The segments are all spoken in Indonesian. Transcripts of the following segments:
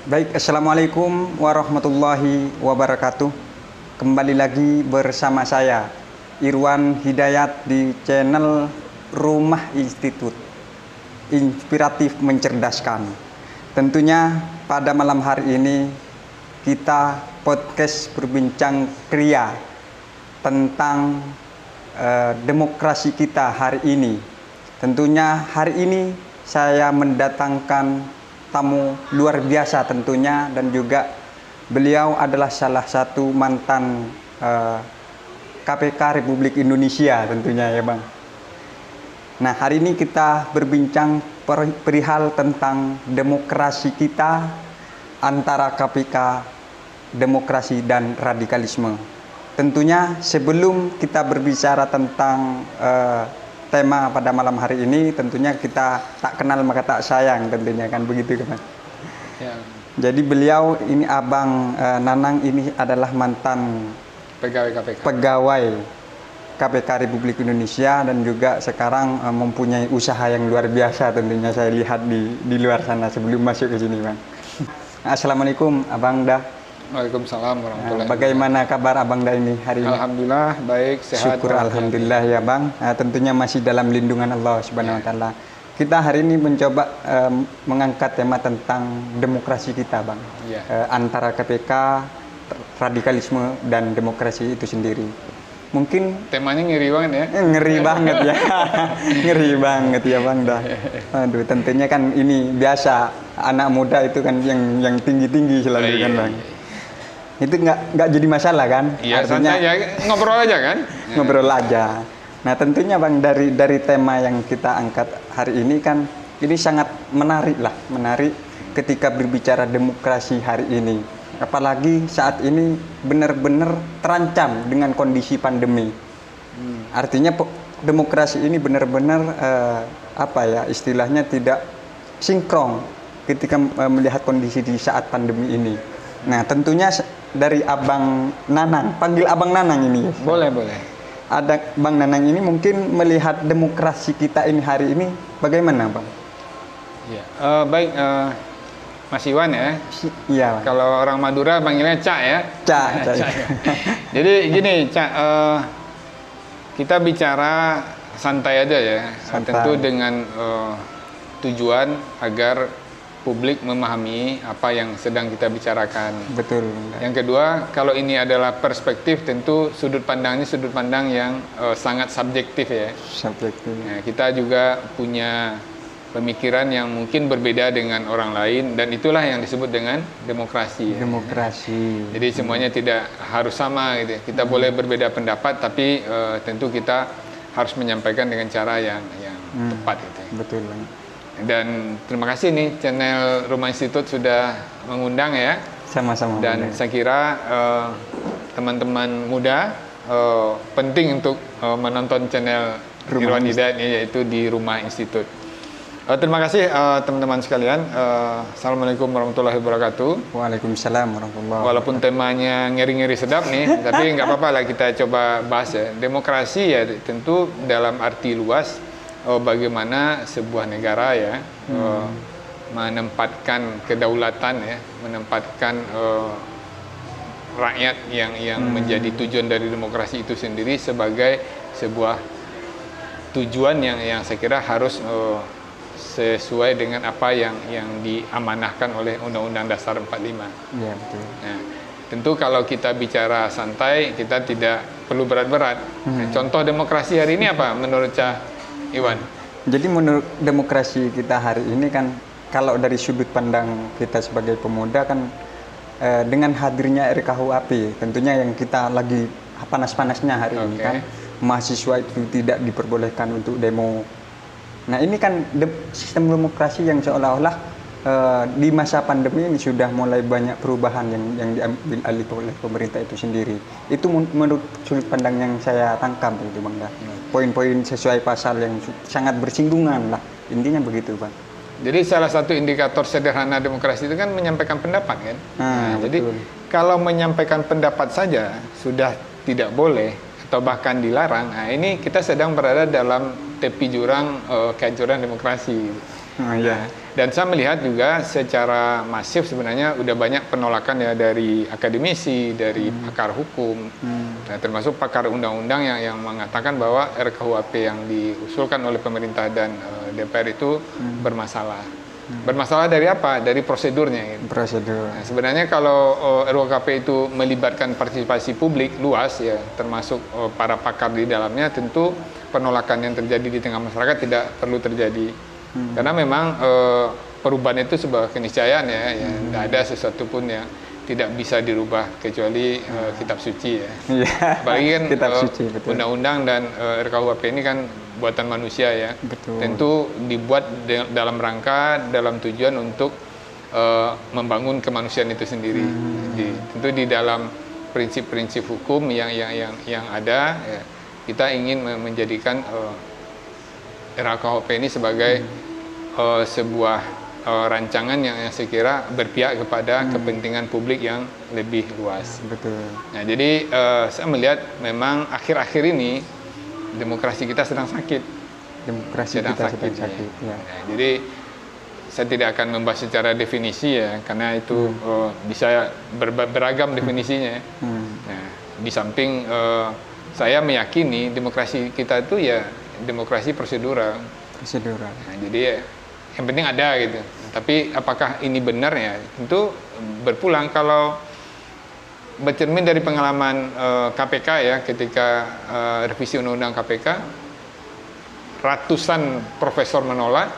Baik, Assalamualaikum warahmatullahi wabarakatuh. Kembali lagi bersama saya, Irwan Hidayat di channel Rumah Institut, inspiratif mencerdaskan. Tentunya pada malam hari ini kita podcast berbincang pria tentang demokrasi kita hari ini. Tentunya hari ini saya mendatangkan tamu luar biasa tentunya, dan juga beliau adalah salah satu mantan KPK Republik Indonesia tentunya ya Bang. Nah, hari ini kita berbincang perihal tentang demokrasi kita antara KPK, demokrasi dan radikalisme. Tentunya sebelum kita berbicara tentang tema pada malam hari ini, tentunya kita tak kenal maka tak sayang tentunya, kan begitu kan. Ya. Jadi beliau ini Abang Nanang ini adalah mantan pegawai KPK Republik Indonesia, dan juga sekarang mempunyai usaha yang luar biasa tentunya saya lihat di luar sana sebelum masuk ke sini Bang. Assalamualaikum Abang Dah. Waalaikumsalam warahmatullahi wabarakatuh. Bagaimana kabar Abang Dah ini hari ini? Alhamdulillah baik, sehat. Syukur alhamdulillah ya Bang. Tentunya masih dalam lindungan Allah Subhanahu wa taala. Kita hari ini mencoba mengangkat tema tentang demokrasi kita Bang. Antara KPK, radikalisme dan demokrasi itu sendiri. Mungkin temanya ngeri banget ya. Ngeri banget ya. Ngeri banget ya Bang Dah. Aduh, tentunya kan ini biasa anak muda itu kan yang tinggi-tinggi selalu kan Bang. Itu nggak jadi masalah kan? Iya, artinya ya, ngobrol aja kan? Ngobrol aja. Nah, tentunya Bang, dari tema yang kita angkat hari ini kan ini sangat menarik ketika berbicara demokrasi hari ini. Apalagi saat ini benar-benar terancam dengan kondisi pandemi. Artinya demokrasi ini benar-benar istilahnya tidak sinkron ketika melihat kondisi di saat pandemi ini. Nah, tentunya dari Abang Nanang, panggil Abang Nanang ini. Boleh. Ada Bang Nanang ini mungkin melihat demokrasi kita ini hari ini bagaimana Bang? Ya, baik, Mas Iwan ya. Iya. Kalau orang Madura panggilnya Cak ya. Cak. Jadi gini Cak, kita bicara santai aja ya. Santai. Tentu dengan tujuan agar publik memahami apa yang sedang kita bicarakan. Betul. Yang kedua, kalau ini adalah perspektif, tentu sudut pandangnya sudut pandang yang sangat subjektif ya. Subjektif. Nah, kita juga punya pemikiran yang mungkin berbeda dengan orang lain, dan itulah yang disebut dengan demokrasi. Demokrasi. Jadi semuanya tidak harus sama gitu. Kita boleh berbeda pendapat, tapi tentu kita harus menyampaikan dengan cara yang tepat gitu. Betul. Dan terima kasih nih channel Rumah Institut sudah mengundang ya. Sama-sama. Dan saya kira teman-teman muda penting untuk menonton channel Irwan Hidayat ini, yaitu di Rumah Institut. Terima kasih teman-teman sekalian. Assalamualaikum warahmatullahi wabarakatuh. Waalaikumsalam warahmatullahi wabarakatuh. Walaupun temanya ngeri-ngeri sedap nih, tapi nggak apa-apa lah kita coba bahas ya. Demokrasi ya tentu dalam arti luas, bagaimana sebuah negara ya menempatkan kedaulatan ya, menempatkan rakyat yang menjadi tujuan dari demokrasi itu sendiri sebagai sebuah tujuan yang saya kira harus sesuai dengan apa yang diamanahkan oleh Undang-Undang Dasar 45. Iya, betul. Nah, tentu kalau kita bicara santai, kita tidak perlu berat-berat. Nah, contoh demokrasi hari ini apa menurut Cak Iwan? Jadi menurut demokrasi kita hari ini kan, kalau dari sudut pandang kita sebagai pemuda kan, dengan hadirnya RKUHP tentunya yang kita lagi panas-panasnya hari ini kan, mahasiswa itu tidak diperbolehkan untuk demo. Nah, ini kan sistem demokrasi yang seolah-olah di masa pandemi ini sudah mulai banyak perubahan yang diambil alih oleh pemerintah itu sendiri. Itu menurut sudut pandang yang saya tangkap itu Bang Dah. Poin-poin sesuai pasal yang sangat bersinggungan lah, intinya begitu Bang. Jadi salah satu indikator sederhana demokrasi itu kan menyampaikan pendapat kan. Jadi kalau menyampaikan pendapat saja sudah tidak boleh atau bahkan dilarang, nah ini kita sedang berada dalam tepi jurang kehancuran demokrasi. Oh, iya. Dan saya melihat juga secara masif sebenarnya udah banyak penolakan ya dari akademisi, dari pakar hukum, nah, termasuk pakar undang-undang yang mengatakan bahwa RKUHP yang diusulkan oleh pemerintah dan DPR itu bermasalah. Bermasalah dari apa? Dari prosedurnya. Gitu. Prosedur. Nah, sebenarnya kalau RKUHP itu melibatkan partisipasi publik luas ya, termasuk para pakar di dalamnya, tentu penolakan yang terjadi di tengah masyarakat tidak perlu terjadi. Karena memang perubahan itu sebuah keniscayaan ya, tidak ada sesuatu pun yang tidak bisa dirubah kecuali kitab suci ya. Apalagi kan undang-undang dan RKUHP ini kan buatan manusia ya. Betul. Tentu dibuat dalam rangka, dalam tujuan untuk membangun kemanusiaan itu sendiri. Jadi, tentu di dalam prinsip-prinsip hukum yang ada, ya, kita ingin menjadikan RKUHP ini sebagai sebuah rancangan yang saya kira berpihak kepada kepentingan publik yang lebih luas. Betul. Nah, jadi saya melihat memang akhir-akhir ini demokrasi kita sedang sakit. Demokrasi kita sedang sakit. Ya. Nah, jadi saya tidak akan membahas secara definisi ya, karena itu bisa beragam definisinya. Nah, di samping saya meyakini demokrasi kita itu ya demokrasi prosedural. Prosedural. Nah, jadi ya, yang penting ada gitu. Tapi apakah ini benar ya? Tentu berpulang kalau bercermin dari pengalaman KPK ya, ketika revisi undang-undang KPK, ratusan profesor menolak,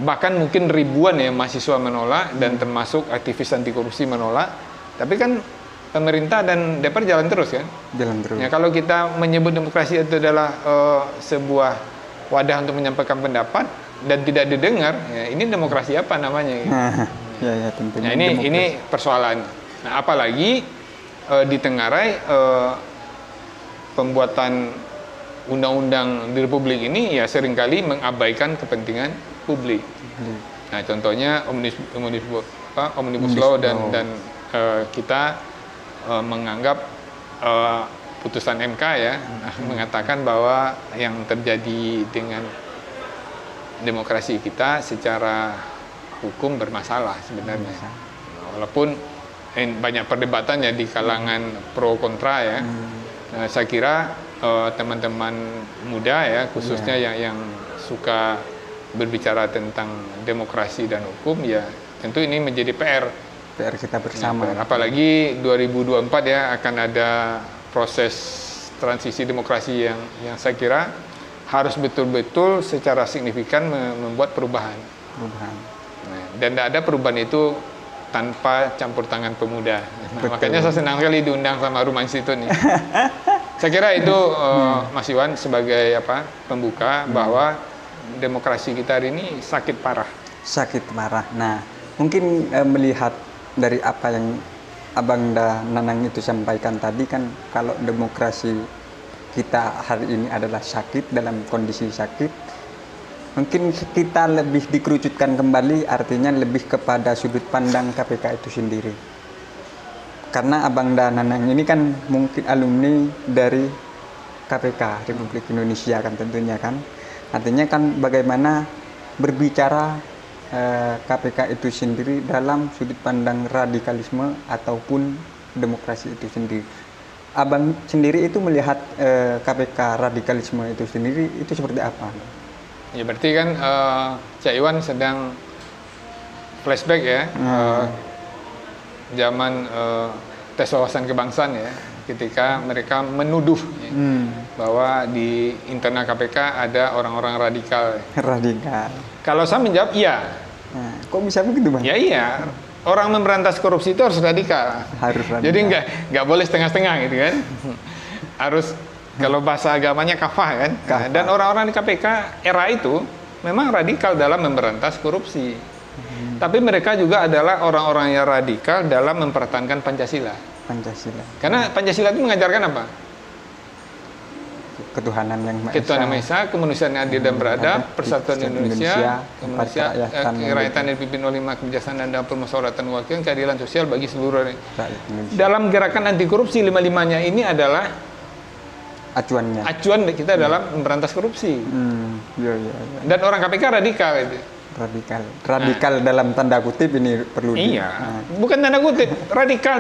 bahkan mungkin ribuan ya mahasiswa menolak dan termasuk aktivis anti korupsi menolak. Tapi kan pemerintah dan DPR jalan terus kan? Jalan terus. Ya, kalau kita menyebut demokrasi itu adalah sebuah wadah untuk menyampaikan pendapat dan tidak didengar, ya ini demokrasi apa namanya? Gitu. Ya, tentunya. Nah, ini persoalan. Nah, apalagi ditengarai pembuatan undang-undang di Republik ini ya seringkali mengabaikan kepentingan publik. Nah, contohnya Omnibus Law dan kita menganggap putusan MK ya mengatakan bahwa yang terjadi dengan demokrasi kita secara hukum bermasalah sebenarnya. Walaupun banyak perdebatan ya di kalangan pro kontra ya. Saya kira teman-teman muda ya khususnya yang suka berbicara tentang demokrasi dan hukum ya tentu ini menjadi PR kita bersama. Apalagi 2024 ya akan ada proses transisi demokrasi yang saya kira harus betul-betul secara signifikan membuat perubahan. Nah, dan tidak ada perubahan itu tanpa campur tangan pemuda. Nah, makanya saya senang sekali diundang sama Rumah Institut nih. Saya kira itu Mas Iwan sebagai pembuka bahwa demokrasi kita hari ini sakit parah. Sakit parah. Nah, mungkin melihat dari apa yang Abang Nanang itu sampaikan tadi kan, kalau demokrasi kita hari ini adalah sakit, dalam kondisi sakit, mungkin kita lebih dikerucutkan kembali, artinya lebih kepada sudut pandang KPK itu sendiri. Karena Abang Nanang ini kan mungkin alumni dari KPK Republik Indonesia kan tentunya kan. Artinya kan bagaimana berbicara KPK itu sendiri dalam sudut pandang radikalisme ataupun demokrasi itu sendiri. Abang sendiri itu melihat KPK radikalisme itu sendiri itu seperti apa? Ya berarti kan Cak Iwan sedang flashback ya zaman tes wawasan kebangsaan ya, ketika mereka menuduh bahwa di internal KPK ada orang-orang radikal. Radikal. Kalau saya menjawab iya. Nah, kok bisa begitu Bang? Ya iya. Orang memberantas korupsi itu harus radikal. Harus radikal. Jadi nggak boleh setengah-setengah gitu kan. Harus kalau bahasa agamanya kafah kan. Nah, dan orang-orang di KPK era itu memang radikal dalam memberantas korupsi. Tapi mereka juga adalah orang-orang yang radikal dalam mempertahankan Pancasila. Karena Pancasila itu mengajarkan apa? Ketuhanan yang Maha Esa. Ketuhanan Maha Esa, kemanusiaan yang adil dan beradab, persatuan Indonesia, kerakyatan yang dipimpin oleh kebijaksanaan dan permusyawaratan wakilan, keadilan sosial bagi seluruh rakyat. Dalam gerakan anti korupsi, lima-limanya ini adalah acuan kita dalam memberantas korupsi. Ya. Dan orang KPK radikal itu. Radikal dalam tanda kutip ini perlu Iya, bukan tanda kutip, radikal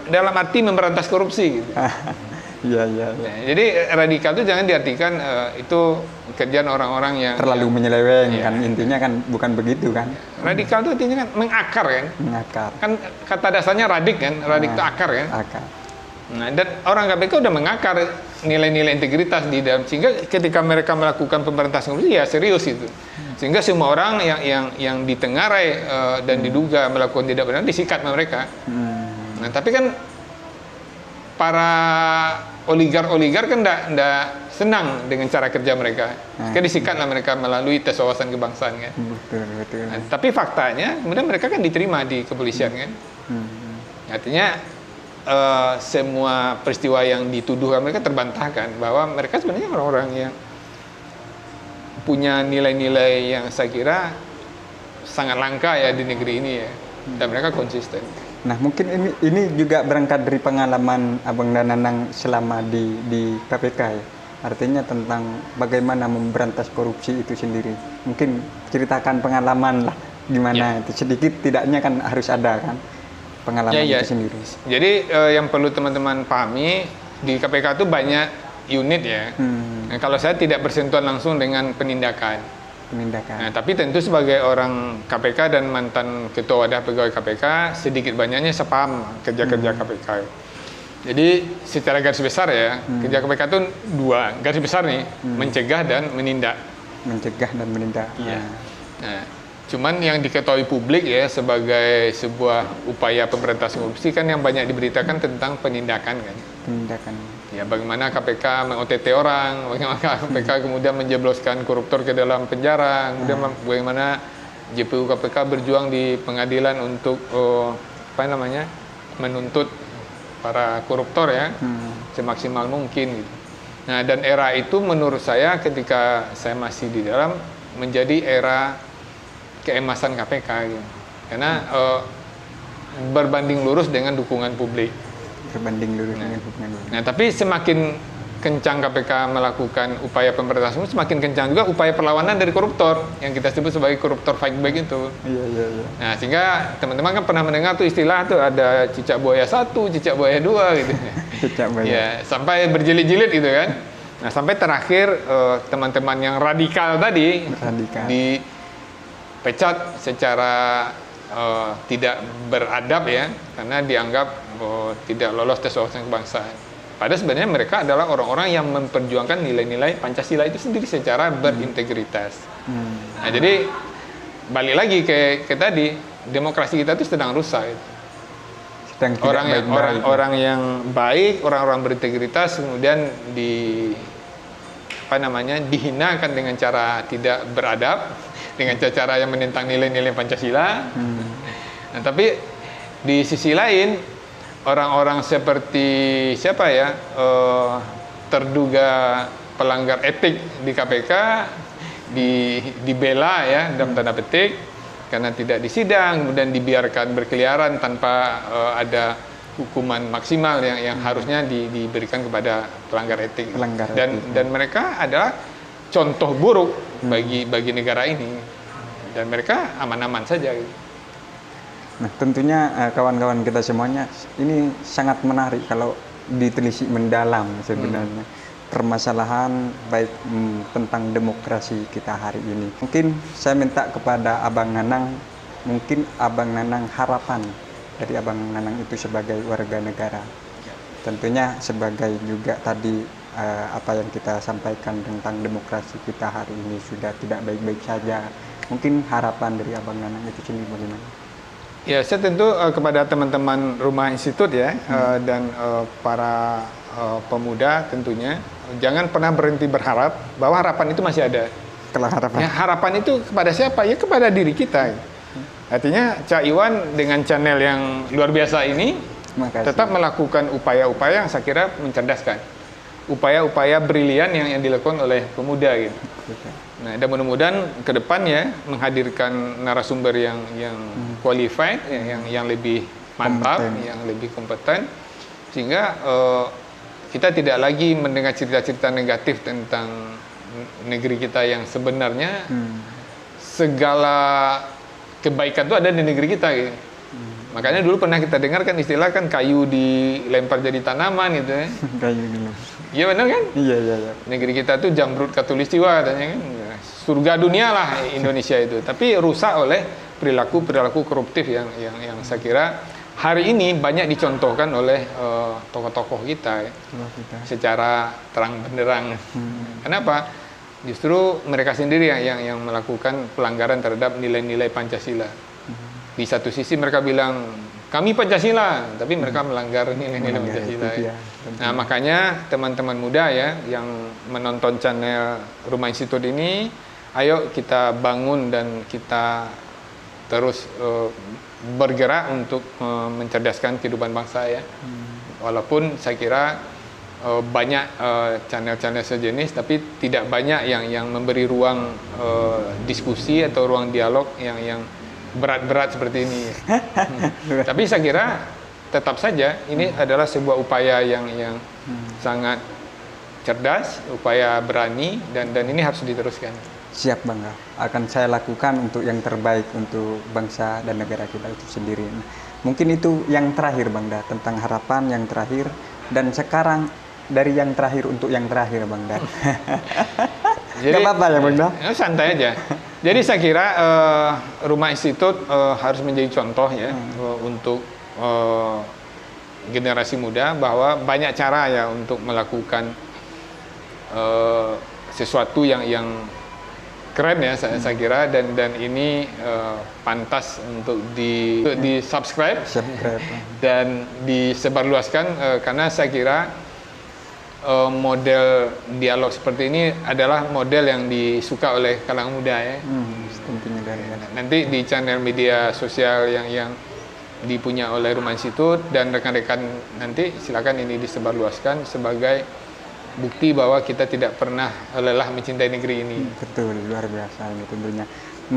dalam arti memberantas korupsi gitu. Iya, iya. Nah, jadi radikal itu jangan diartikan itu kerjaan orang-orang yang Terlalu menyeleweng Iya. kan, intinya kan bukan begitu kan. radikal itu artinya kan mengakar kan. Mengakar. Kan kata dasarnya radik kan, radik itu akar kan. Akar. Nah, dan orang KPK udah mengakar nilai-nilai integritas di dalam, sehingga ketika mereka melakukan pemberantasan korupsi ya serius itu. Sehingga semua orang yang ditengarai dan diduga melakukan tidak benar disikat sama mereka. Nah, tapi kan para oligar kan enggak senang dengan cara kerja mereka. Kan disikatlah mereka melalui tes wawasan kebangsaan kan. Betul. Nah, tapi faktanya kemudian mereka kan diterima di kepolisian kan. Artinya semua peristiwa yang dituduhkan mereka terbantahkan, bahwa mereka sebenarnya orang-orang yang punya nilai-nilai yang saya kira sangat langka ya di negeri ini ya, dan mereka konsisten. Nah, mungkin ini juga berangkat dari pengalaman Abang dan Nanang selama di KPK ya. Artinya tentang bagaimana memberantas korupsi itu sendiri. Mungkin ceritakan pengalaman lah gimana itu, sedikit tidaknya kan harus ada kan pengalaman itu sendiri. Jadi yang perlu teman-teman pahami, di KPK itu banyak unit ya. Nah, kalau saya tidak bersentuhan langsung dengan penindakan. Nah, tapi tentu sebagai orang KPK dan mantan ketua wadah pegawai KPK, sedikit banyaknya saya paham kerja-kerja KPK. Jadi secara garis besar ya, kerja KPK itu dua garis besar nih, mencegah dan menindak. Mencegah dan menindak. Iya. Nah, cuman yang diketahui publik ya sebagai sebuah upaya pemberantasan korupsi kan yang banyak diberitakan tentang penindakan kan. Penindakan. Ya, bagaimana KPK meng-OTT orang, bagaimana KPK kemudian menjebloskan koruptor ke dalam penjara, kemudian bagaimana JPU KPK berjuang di pengadilan untuk menuntut para koruptor ya semaksimal mungkin gitu. Nah, dan era itu menurut saya ketika saya masih di dalam menjadi era keemasan KPK gitu. Karena berbanding lurus dengan dukungan publik. Berbanding lurus dengan dukungan publik. Nah, tapi semakin kencang KPK melakukan upaya pemberantasan, semakin kencang juga upaya perlawanan dari koruptor yang kita sebut sebagai koruptor fight back itu. Iya. Nah, sehingga teman-teman kan pernah mendengar tuh istilah tuh ada cicak buaya 1, cicak buaya 2 gitu. Cicak buaya. Ya, sampai berjilid-jilid gitu kan. Nah, sampai terakhir teman-teman yang radikal tadi dipecat secara tidak beradab ya, karena dianggap tidak lolos tes wawasan kebangsaan. Padahal sebenarnya mereka adalah orang-orang yang memperjuangkan nilai-nilai Pancasila itu sendiri secara berintegritas. Nah, jadi balik lagi ke tadi, demokrasi kita itu sedang rusak. Orang yang baik, orang-orang berintegritas kemudian dihinakan dengan cara tidak beradab, dengan cara yang menentang nilai-nilai Pancasila. Nah, tapi di sisi lain orang-orang seperti terduga pelanggar etik di KPK dibela ya dalam tanda petik karena tidak disidang, kemudian dibiarkan berkeliaran tanpa ada hukuman maksimal yang harusnya diberikan kepada pelanggar etik. Dan mereka adalah contoh buruk bagi negara ini, dan mereka aman-aman saja gitu. Nah, tentunya kawan-kawan kita semuanya ini sangat menarik kalau ditelisik mendalam sebenarnya permasalahan baik tentang demokrasi kita hari ini. Mungkin saya minta kepada Abang Nanang, mungkin Abang Nanang harapan dari Abang Nanang itu sebagai warga negara. Tentunya sebagai juga tadi apa yang kita sampaikan tentang demokrasi kita hari ini sudah tidak baik-baik saja. Mungkin harapan dari Abang Nanang itu sendiri bagaimana? Ya, saya tentu kepada teman-teman Rumah Institut ya dan para pemuda tentunya jangan pernah berhenti berharap bahwa harapan itu masih ada. Kalau harapan? Ya, harapan itu kepada siapa? Ya kepada diri kita. Artinya Cak Iwan dengan channel yang luar biasa ini tetap melakukan upaya-upaya yang saya kira mencerdaskan. Upaya-upaya brilian yang dilakukan oleh pemuda gitu. Nah, dan mudah-mudahan ke depan ya menghadirkan narasumber yang qualified, yang lebih mantap, yang lebih kompeten, sehingga kita tidak lagi mendengar cerita-cerita negatif tentang negeri kita yang sebenarnya segala kebaikan itu ada di negeri kita gitu. Makanya dulu pernah kita dengar kan istilah kan kayu dilempar jadi tanaman gitu ya. Kayu dulu. Iya benar kan? Iya, iya, iya. Negeri kita tuh jamrut katulistiwa katanya kan. Surga dunia lah Indonesia itu. Tapi rusak oleh perilaku koruptif yang saya kira hari ini banyak dicontohkan oleh tokoh-tokoh kita ya. Secara terang benderang. Kenapa? Justru mereka sendiri yang melakukan pelanggaran terhadap nilai-nilai Pancasila. Di satu sisi mereka bilang kami Pancasila, tapi mereka melanggar nilai-nilai Pancasila. Ya. Nah makanya teman-teman muda ya yang menonton channel Rumah Institut ini, ayo kita bangun dan kita terus bergerak untuk mencerdaskan kehidupan bangsa ya. Walaupun saya kira banyak channel-channel sejenis, tapi tidak banyak yang memberi ruang diskusi atau ruang dialog yang berat-berat seperti ini. Tapi saya kira tetap saja ini adalah sebuah upaya yang sangat cerdas, upaya berani dan ini harus diteruskan. Siap Bangda, akan saya lakukan untuk yang terbaik untuk bangsa dan negara kita itu sendiri. Mungkin itu yang terakhir Bangda, tentang harapan yang terakhir, dan sekarang dari yang terakhir untuk yang terakhir Bangda. Jadi, gak apa-apa ya Bangda? Santai aja. Jadi saya kira Rumah Institut harus menjadi contoh ya untuk generasi muda bahwa banyak cara ya untuk melakukan sesuatu yang keren ya saya kira dan ini pantas untuk di subscribe dan disebarluaskan karena saya kira model dialog seperti ini adalah model yang disuka oleh kalangan muda ya. Tentunya dari nanti di channel media sosial yang dipunya oleh Rumah Institut dan rekan-rekan nanti silakan ini disebarluaskan sebagai bukti bahwa kita tidak pernah lelah mencintai negeri ini. Betul, luar biasa ini tentunya.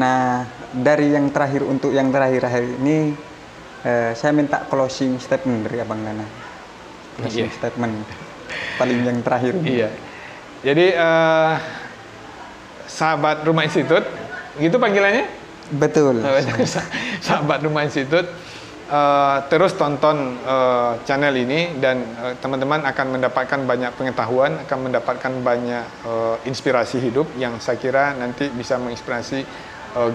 Nah, dari yang terakhir untuk yang terakhir hari ini saya minta closing statement dari Abang Nana. Closing statement paling yang terakhir. Iya. Jadi sahabat Rumah Institut, gitu panggilannya? Betul. Sahabat Rumah Institut, terus tonton channel ini dan teman-teman akan mendapatkan banyak pengetahuan, akan mendapatkan banyak inspirasi hidup yang saya kira nanti bisa menginspirasi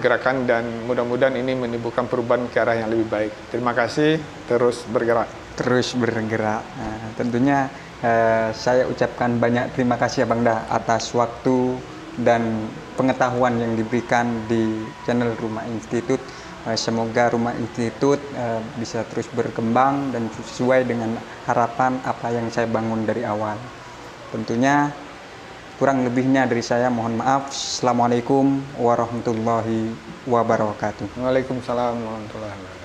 gerakan dan mudah-mudahan ini menimbulkan perubahan ke arah yang lebih baik. Terima kasih, terus bergerak. Terus bergerak. Nah, tentunya saya ucapkan banyak terima kasih Abang Da atas waktu dan pengetahuan yang diberikan di channel Rumah Institut. Semoga Rumah Institut bisa terus berkembang dan sesuai dengan harapan apa yang saya bangun dari awal. Tentunya kurang lebihnya dari saya mohon maaf. Assalamualaikum warahmatullahi wabarakatuh. Waalaikumsalam warahmatullahi wabarakatuh.